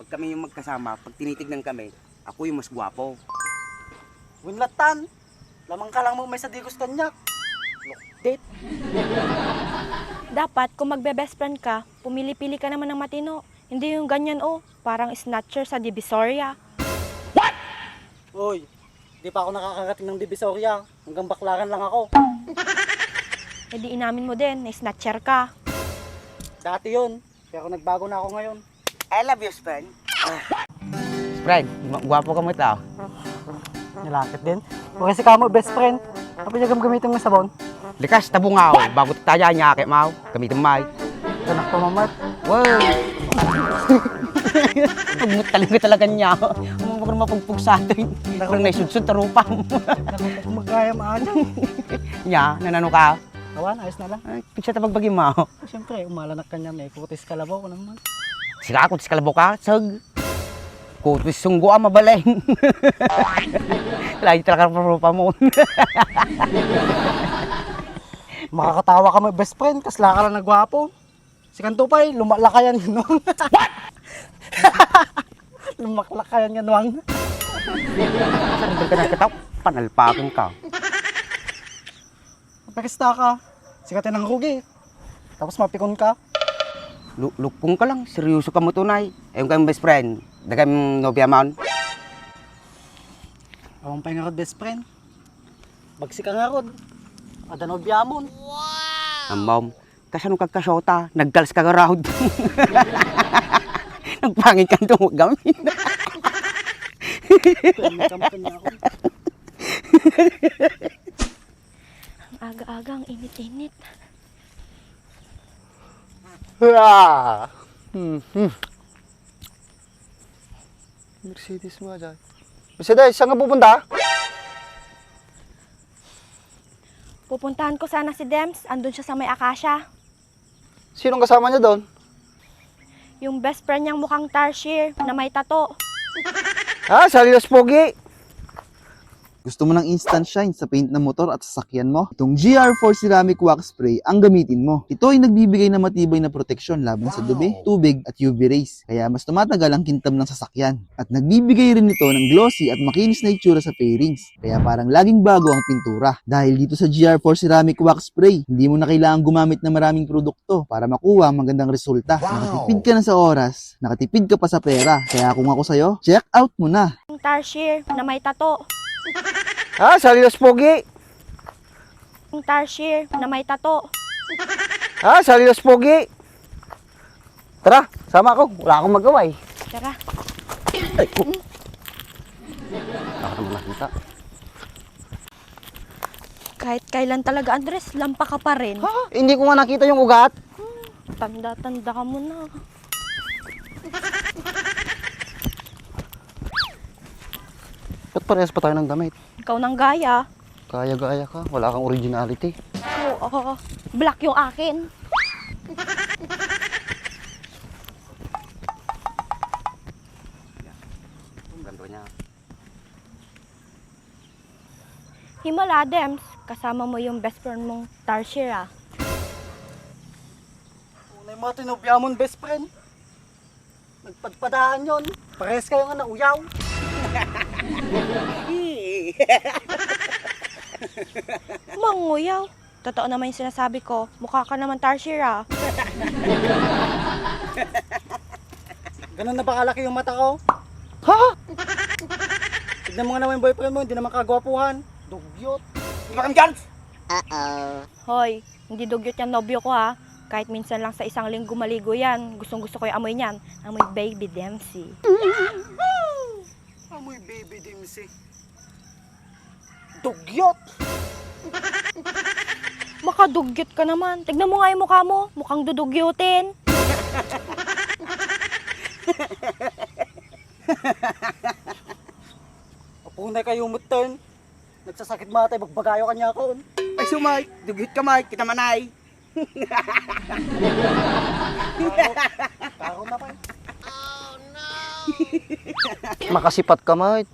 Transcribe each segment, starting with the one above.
pag kami yung magkasama, pag tinitignan kami, ako yung mas gwapo. Winlatan, lamang ka lang mo may sa digos kanyak. Date. Dapat kung magbe-best friend ka, pumili-pili ka naman ng matino. Hindi yung ganyan parang snatcher sa Divisoria. Uy, di pa ako nakakarating ng Divisoria. Hanggang Baklaran lang ako. E di inamin mo din, na snatcher ka. Dati yun, pero nagbago na ako ngayon. I love you, friend. Friend, gwapo ka mo ito. Nilakit din. Kasi kamo best friend. Kapag niya gamitin mo sabon, Likas, tabungaw. Bago tayo niya, kay Mau. Gamitin may. tanak pa mamat. Wow! Pagmutaling ko talaga niya. Huwag ko na mapagpug sa atin. Parang naisudsud, tarupam. Nakapag magkaya maano. Niya, nanano ka? Awan, ayos na lang. Ay, pigsa tapagbagi mo. Siyempre, umalanak ka niya. May kutis kalabaw ko naman. Sika ako, kalabaw ka, sag. Kutis sunggo mabaleng. Lagi talaga parupa mo. Makakatawa ka mo best friend, kasla ka lang nagwapo. Si Kantupay, lumaklakayan yun nung. Lumaklakayan yan nung. Saan ka na kataw? Panalpakan ka. Pakista ka, sikatin ng rugi. Tapos mapikon ka. Lukpong ka lang, seryoso ka mo tunay. Ayun kayong best friend. Dagam nobya man. Awang pa nga best friend. Bagsi ka nga rod. Adanog biyamon. Mom, kasano kagkasyota? Naggalas ka garahod. Nagpangit kang tumugamin. Ang aga-aga, ang init-init. Mercedes mo dyan. Mercedes, saan ka pupunta? Pupuntahan ko sana si Dems, andun siya sa may Akasha. Sinong kasama niya doon? Yung best friend niyang mukhang Tarsier na may tato. Ha? Salilas Pogi? Gusto mo ng instant shine sa paint ng motor at sasakyan mo? Itong GR4 Ceramic Wax Spray ang gamitin mo. Ito ay nagbibigay ng matibay na proteksyon laban sa dumi, tubig at UV rays. Kaya mas tumatagal ang kintab ng sasakyan. At nagbibigay rin ito ng glossy at makinis na itsura sa fairings. Kaya parang laging bago ang pintura. Dahil dito sa GR4 Ceramic Wax Spray, hindi mo na kailangan gumamit ng maraming produkto para makuha ang magandang resulta. Nakatipid ka na sa oras, nakatipid ka pa sa pera. Kaya kung ako sa'yo, check out mo na. Yung Tarsier na may tato. Ha? Salilas Pogi? Yung Tarsier na may tato. Ha? Salilas Pogi? Tara, sama ako. Wala akong magawa eh. Tara. Ay, ko. Ako naman nakita. Kahit kailan talaga, Andres, lampa ka pa rin. Ha? Hindi ko nga nakita yung ugat. Tanda-tanda ka mo na. Ba't parehas pa tayo ng damit? Ikaw nang gaya. Kaya-gaya ka. Wala kang originality. Oo, black yung akin. Ganto niya. Himala, Dems. Kasama mo yung best friend mong Tarsier, ah. Unay mo tinubyamon best friend. Nagpadpadaan yon. Parehas kayo nga nauyaw. Manguyaw. Totoo naman yung sinasabi ko. Mukha ka naman Tarsier, ah. Ganun na ba kalaki yung mata ko? Ha? Tignan mo nga naman yung boyfriend mo, hindi naman kagwapuhan. Dugyot. Makam dyan! Hoy, hindi dugyot yung nobyo ko, ha. Kahit minsan lang sa isang linggo maligo yan. Gustong-gusto ko yung amoy niyan. Amoy baby Dempsey. Amoy baby dimsi. Dugyot! Makadugyot ka naman. Tignan mo nga yung mukha mo. Mukhang dudugyotin. Apunay kayo mutin. Nagsasakit mata, magbagayo kanya ako. Ay, sumay! Dugit ka, Mike! Kita manay! Karo na pa. Makasipat ka, mate.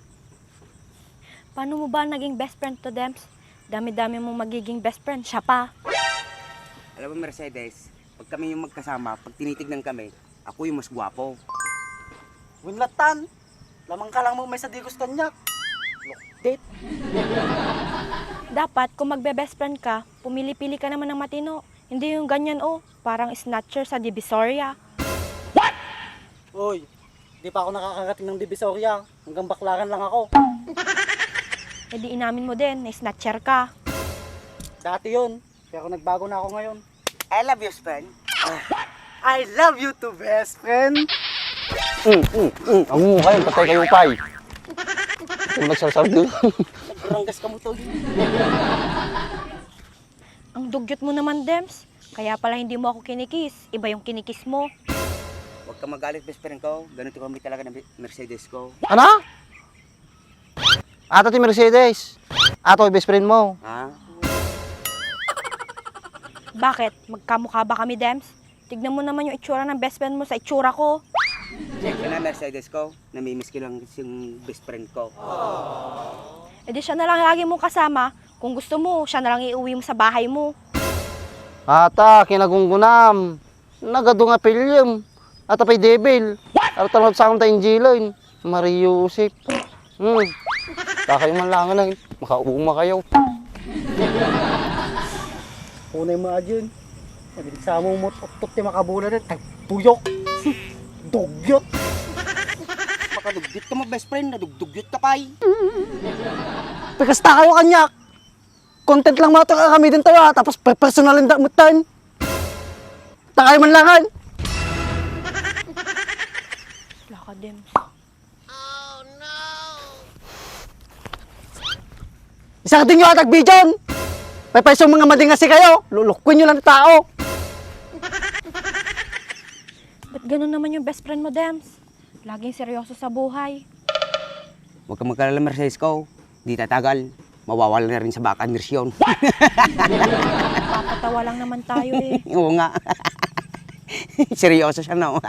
Paano mo ba naging best friend to Dems? Dami-dami mong magiging best friend. Siya pa. Alam mo, Mercedes, pag kami yung magkasama, pag tinitignan kami, ako yung mas gwapo. Winlatan. Lamang ka lang mo may sa di gusto niya. Date. Dapat, kung magbe-best friend ka, pumili-pili ka naman ng matino. Hindi yung ganyan, parang snatcher sa Divisoria. Uy, di pa ako nakakarating ng Divisoria. Hanggang Baklaran lang ako. E di inamin mo din, na snatcher ka. Dati yun. Pero nagbago na ako ngayon. I love you, friend. I love you too, best friend. Ang kayo, patay kayo pay. Kung nagsasarap doon. Ranggas ka mo to. Ang dugyot mo naman, Dems. Kaya pala hindi mo ako kinikis. Iba yung kinikis mo. Huwag ka magalit, best friend ko. Ganito kami talaga ng Mercedes ko. Ano? Ato ti Mercedes. Ato best friend mo. Ha? Bakit? Magkamukha ba kami, Dems? Tignan mo naman yung itsura ng best friend mo sa itsura ko. Check ka na Mercedes ko. Namimiss ko lang yung best friend ko. E di siya na lang lagi mong kasama. Kung gusto mo, siya na lang iuwi mo sa bahay mo. Ata, kinagunggunam. Nagado nga pilyem. Ata pa'y devil. At tanong sa akong tayong jilin. Mario Josep. Kakayo man lang na. Makauma kayo. Unay mo adyan. Nabilig sa mo mo tuktok ti makabula na. Tagpuyok. Dugyot. Makadugyot ka mo, best friend. Nadugdugyot ka pa'y. Pagkasta kayo kanyak. Content lang mga kami din tayo tapos personalin damutan. Takay man langan. Wala ka, Dems. Isa ka din nyo atag bidyon. May paisong mga madingasi kayo. Lulukwin nyo lang ng tao. Ba't ganun naman yung best friend mo, Dems? Laging seryoso sa buhay. Huwag ka magkalala, Mercedes ko. Di tatagal. Mawawala na rin sa baka mirsyon. Papatawa lang naman tayo eh. Oo nga. Seryoso siya, no?